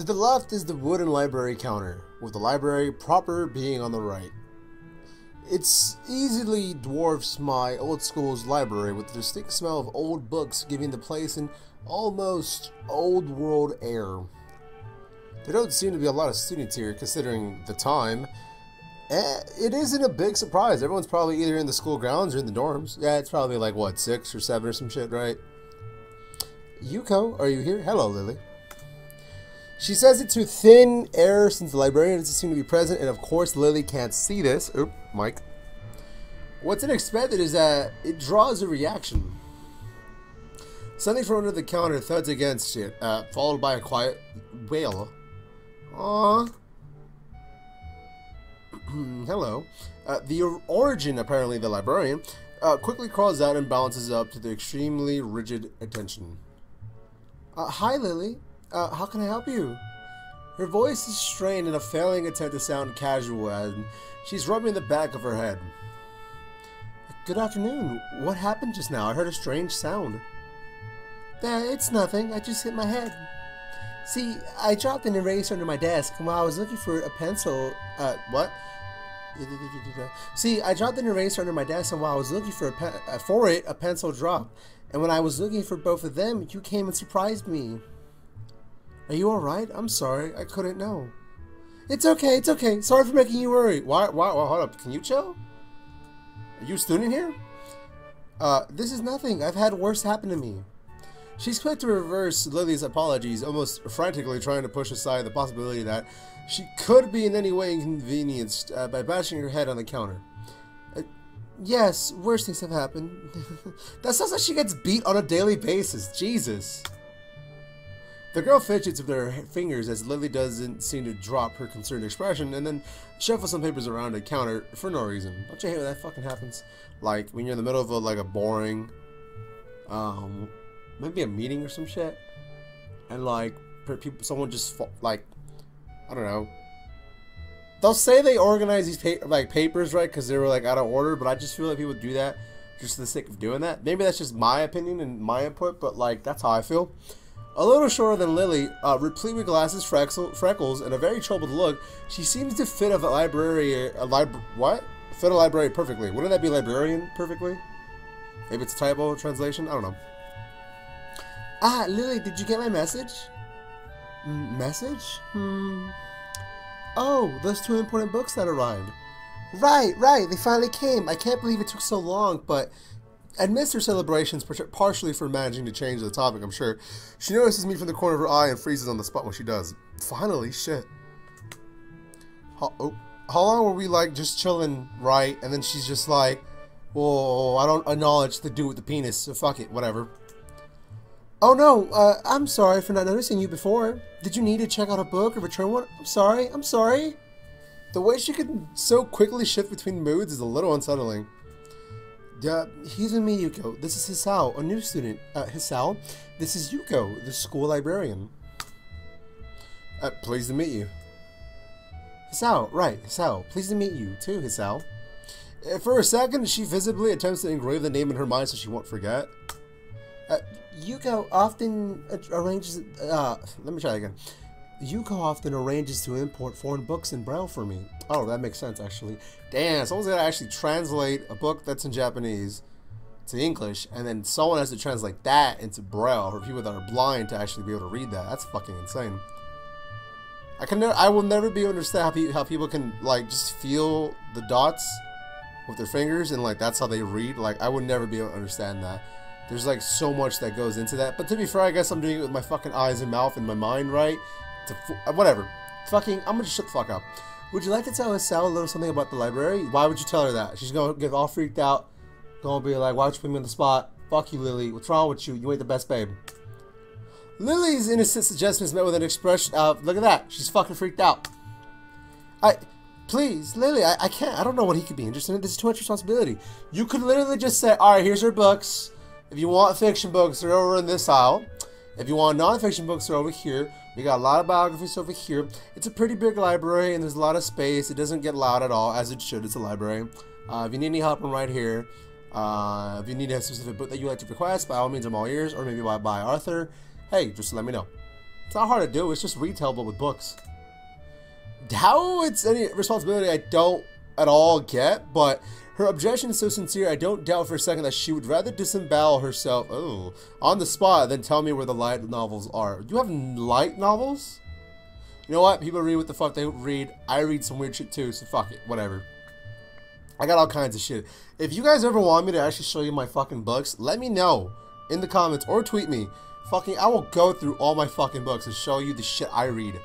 To the left is the wooden library counter, with the library proper being on the right. It's easily dwarfs my old school's library, with the distinct smell of old books giving the place an almost old world air. There don't seem to be a lot of students here considering the time. It isn't a big surprise. Everyone's probably either in the school grounds or in the dorms. Yeah, it's probably like, what, 6 or 7 or some shit, right? Yuko, are you here? Hello, Lily. She says it to thin air since the librarian doesn't seem to be present, and of course Lily can't see this. Oop, Mike. What's unexpected is that it draws a reaction. Something from under the counter thuds against it, followed by a quiet wail. Aww. Hello. The origin, apparently the librarian, quickly crawls out and balances up to the extremely rigid attention. Hi, Lily. How can I help you? Her voice is strained in a failing attempt to sound casual, and she's rubbing the back of her head. Good afternoon. What happened just now? I heard a strange sound. It's nothing. I just hit my head. See, I dropped an eraser under my desk while I was looking for a pencil. What? See, I dropped an eraser under my desk, and while I was looking for a pencil dropped. And when I was looking for both of them, you came and surprised me. Are you alright? I'm sorry. I couldn't know. It's okay. It's okay. Sorry for making you worry. Why? Hold up. Can you chill? Are you a student here? This is nothing. I've had worse happen to me. She's quick to reverse Lily's apologies, almost frantically trying to push aside the possibility that she could be in any way inconvenienced by bashing her head on the counter. Yes, worse things have happened. That sounds like she gets beat on a daily basis. Jesus. The girl fidgets with her fingers as Lily doesn't seem to drop her concerned expression and then shuffles some papers around the counter for no reason. Don't you hate when that fucking happens? Like when you're in the middle of a boring, maybe a meeting or some shit, and like someone just I don't know. They'll say they organize these papers right because they were like out of order, but I just feel like people do that just for the sake of doing that. Maybe that's just my opinion and my input, but like that's how I feel. A little shorter than Lily, replete with glasses, freckles, and a very troubled look, she seems to fit a library perfectly. Wouldn't that be librarian perfectly? Maybe it's a typo translation? I don't know. Ah, Lily, did you get my message? Message? Oh, those 2 important books that arrived. Right, they finally came. I can't believe it took so long, but I missed her celebrations partially for managing to change the topic, I'm sure. She notices me from the corner of her eye and freezes on the spot when she does. Finally, shit. How long were we just chilling, right? And then she's just like, whoa, I don't acknowledge the dude with the penis, so fuck it, whatever. Oh no, I'm sorry for not noticing you before. Did you need to check out a book or return one? I'm sorry. The way she could so quickly shift between moods is a little unsettling. He's with me, Yuko. This is Hisao, a new student. Hisao, this is Yuko, the school librarian. Pleased to meet you. Hisao, right, Hisao. Pleased to meet you, too, Hisao. For a second, she visibly attempts to engrave the name in her mind so she won't forget. Yuko often arranges... let me try again. Yuko often arranges to import foreign books in Braille for me. Oh, that makes sense, actually. Damn, someone's got to actually translate a book that's in Japanese to English, and then someone has to translate that into Braille for people that are blind to actually be able to read that. That's fucking insane. I will never be able to understand how people can, just feel the dots with their fingers, and, that's how they read. I would never be able to understand that. There's, so much that goes into that. But to be fair, I guess I'm doing it with my fucking eyes and mouth and my mind, right? Whatever. I'm gonna just shut the fuck up. Would you like to tell Hisao a little something about the library? Why would you tell her that? She's gonna get all freaked out. Gonna be like, why would you put me on the spot? Fuck you, Lily. What's wrong with you? You ain't the best babe. Lily's innocent suggestion is met with an expression of, look at that. She's fucking freaked out. Please, Lily, I can't. I don't know what he could be interested in. This is too much responsibility. You could literally just say, alright, here's her books. If you want fiction books, they're over in this aisle. If you want non-fiction books, they're over here. We got a lot of biographies over here. It's a pretty big library, and there's a lot of space. It doesn't get loud at all, as it should. It's a library. If you need any help, I'm right here. If you need a specific book that you like to request, by all means, I'm all ears. Or maybe by Arthur. Hey, just let me know. It's not hard to do. It's just retail, but with books. How it's any responsibility I don't at all get, but her objection is so sincere, I don't doubt for a second that she would rather disembowel herself on the spot than tell me where the light novels are. You have light novels? You know what? People read what the fuck they read. I read some weird shit too, so fuck it. Whatever. I got all kinds of shit. If you guys ever want me to actually show you my fucking books, let me know in the comments or tweet me. Fucking, I will go through all my fucking books and show you the shit I read.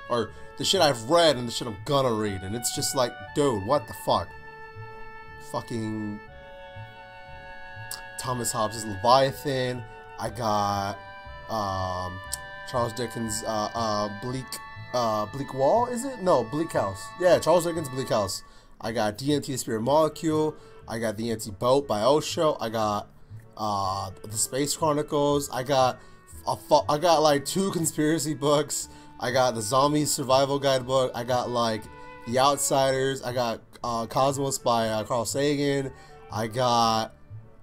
Or the shit I've read and the shit I'm gonna read. And it's just like, dude, what the fuck? Fucking Thomas Hobbes' Leviathan. I got Charles Dickens' Bleak Wall, is it? No, Bleak House. Yeah, Charles Dickens' Bleak House. I got DMT the Spirit Molecule. I got The Empty Boat by Osho. I got The Space Chronicles. I got like 2 conspiracy books. I got the Zombie Survival Guide book. I got like The Outsiders. I got Cosmos by Carl Sagan. I got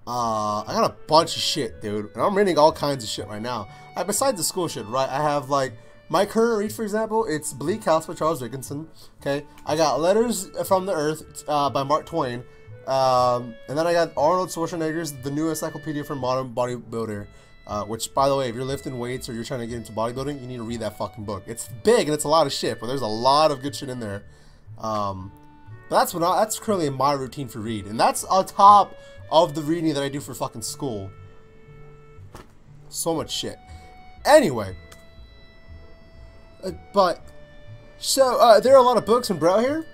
a bunch of shit, dude. And I'm reading all kinds of shit right now. Besides the school shit, right? I have like my current read, for example, it's Bleak House by Charles Dickinson. Okay, I got Letters from the Earth by Mark Twain. And then I got Arnold Schwarzenegger's The New Encyclopedia for Modern Bodybuilder. Which, by the way, if you're lifting weights or you're trying to get into bodybuilding, you need to read that fucking book. It's big and it's a lot of shit, but there's a lot of good shit in there. But that's currently my routine for read, and that's on top of the reading that I do for fucking school. So much shit. Anyway, there are a lot of books and bro here.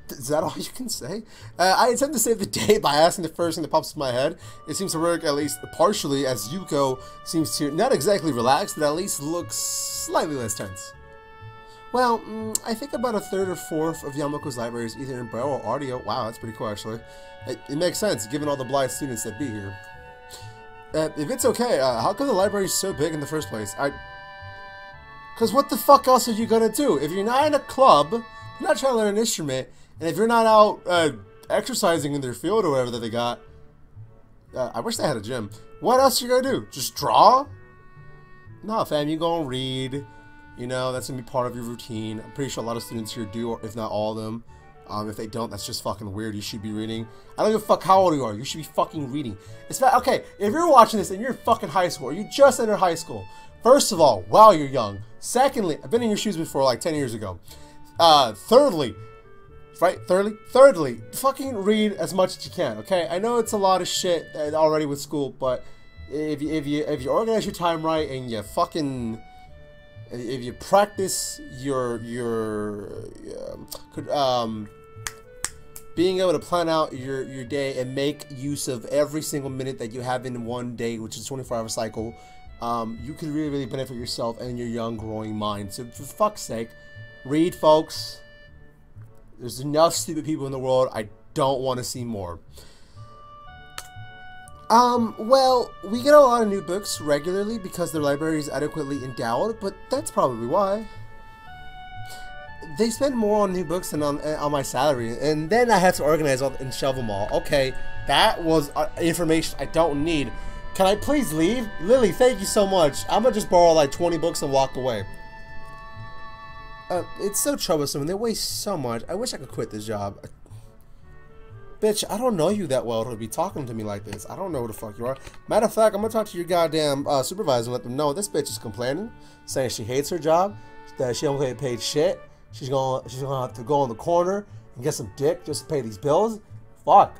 Is that all you can say? I attempt to save the day by asking the first thing that pops in my head. It seems to work, at least partially, as Yuko seems to not exactly relax, but at least looks slightly less tense. Well, I think about a third or fourth of Yamoko's library is either in Braille or audio. Wow, that's pretty cool, actually. It makes sense, given all the blind students that be here. If it's okay, how come the library is so big in the first place? Because what the fuck else are you gonna do? If you're not in a club, you're not trying to learn an instrument, and if you're not out exercising in their field or whatever that they got, I wish they had a gym. What else you gonna do? Just draw? No, fam, you gonna read. You know, that's gonna be part of your routine. I'm pretty sure a lot of students here do, or if not all of them. If they don't, that's just fucking weird. You should be reading. I don't give a fuck how old you are. You should be fucking reading. Okay, if you're watching this and you're in fucking high school, or you just entered high school, first of all, wow, you're young. Secondly, I've been in your shoes before, like 10 years ago. Thirdly, fucking read as much as you can, okay? I know it's a lot of shit already with school, but if you organize your time right and you fucking... If you practice your being able to plan out your day and make use of every single minute that you have in one day, which is a 24-hour cycle, you could really benefit yourself and your young growing mind. So for fuck's sake, read, folks. There's enough stupid people in the world. I don't want to see more. Well, we get a lot of new books regularly because their library is adequately endowed, but that's probably why. They spend more on new books than on my salary, and then I have to organize all and shelve them all. Okay, that was information I don't need. Can I please leave? Lily, thank you so much. I'm gonna just borrow like 20 books and walk away. It's so troublesome, and they waste so much. I wish I could quit this job. Bitch, I don't know you that well to be talking to me like this. I don't know who the fuck you are. Matter of fact, I'm gonna talk to your goddamn supervisor and let them know this bitch is complaining, saying she hates her job, that she don't get paid shit. She's gonna have to go in the corner and get some dick just to pay these bills. Fuck.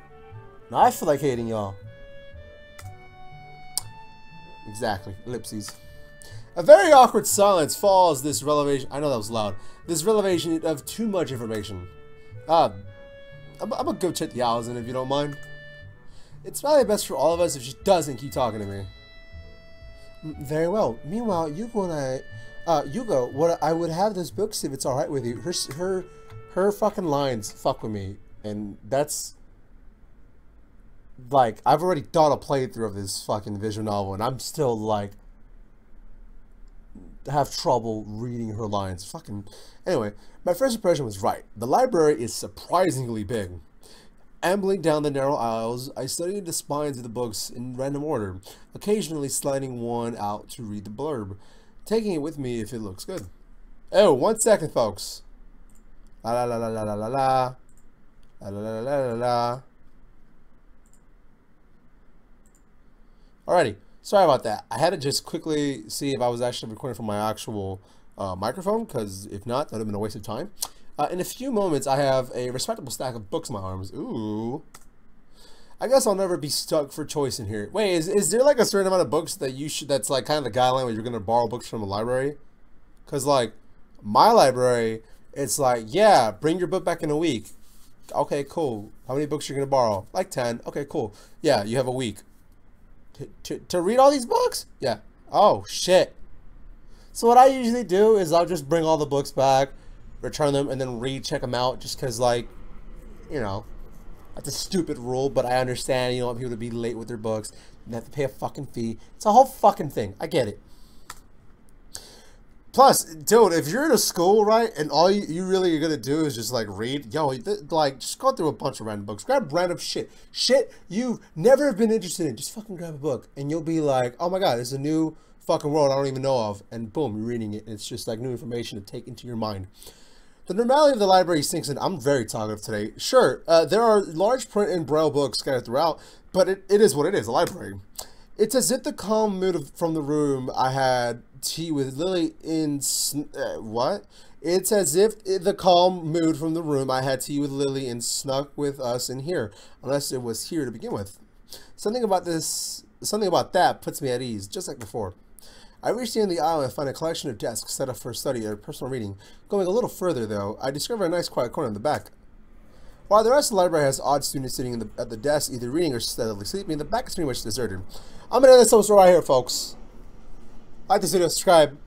Now I feel like hating y'all. Exactly. Ellipses. A very awkward silence follows this revelation. I know that was loud. This revelation of too much information. I'm gonna go check the owls in if you don't mind. It's probably best for all of us if she doesn't keep talking to me. Very well. Meanwhile, Yuko and Yuko, what I would have those books if it's alright with you. Her fucking lines fuck with me. And that's... Like, I've already done a playthrough of this fucking visual novel, and I'm still, like... have trouble reading her lines. Fucking... Anyway, my first impression was right. The library is surprisingly big. Ambling down the narrow aisles, I studied the spines of the books in random order, occasionally sliding one out to read the blurb. taking it with me if it looks good. Oh, 1 second, folks. La la la la la la la la. La la la la la la. Alrighty. Sorry about that. I had to just quickly see if I was actually recording from my actual microphone, because if not, that would have been a waste of time. In a few moments, I have a respectable stack of books in my arms. Ooh. I guess I'll never be stuck for choice in here. Wait, is there like a certain amount of books that you should, that's like kind of the guideline where you're going to borrow books from a library? Because like, my library, it's like, yeah, bring your book back in a week. Okay, cool. How many books you're going to borrow? Like 10. Okay, cool. Yeah, you have a week. To read all these books? Yeah. Oh, shit. So what I usually do is I'll just bring all the books back, return them, and then recheck them out just because, like, you know, that's a stupid rule, but I understand you don't want people to be late with their books and have to pay a fucking fee. It's a whole fucking thing. I get it. Plus, dude, if you're in a school, right, and all you really are gonna do is just, like, read, yo, like, just go through a bunch of random books. Grab random shit. Shit you've never been interested in. Just fucking grab a book, and you'll be like, oh my god, this is a new fucking world I don't even know of. And boom, you're reading it, and it's just, like, new information to take into your mind. The normality of the library sinks in. I'm very talkative today. Sure, there are large print and braille books scattered throughout, but it is what it is, a library. It's as if the calm mood from the room I had tea with Lily in... what? It's as if the calm mood from the room I had tea with Lily and snuck with us in here, unless it was here to begin with. Something about that puts me at ease, just like before. I reached the end of the aisle and found a collection of desks set up for study or personal reading. Going a little further, though, I discovered a nice quiet corner in the back. While the rest of the library has odd students sitting at the desk, either reading or steadily sleeping, the back is pretty much deserted. I'm going to end this episode right here, folks. Like this video, subscribe.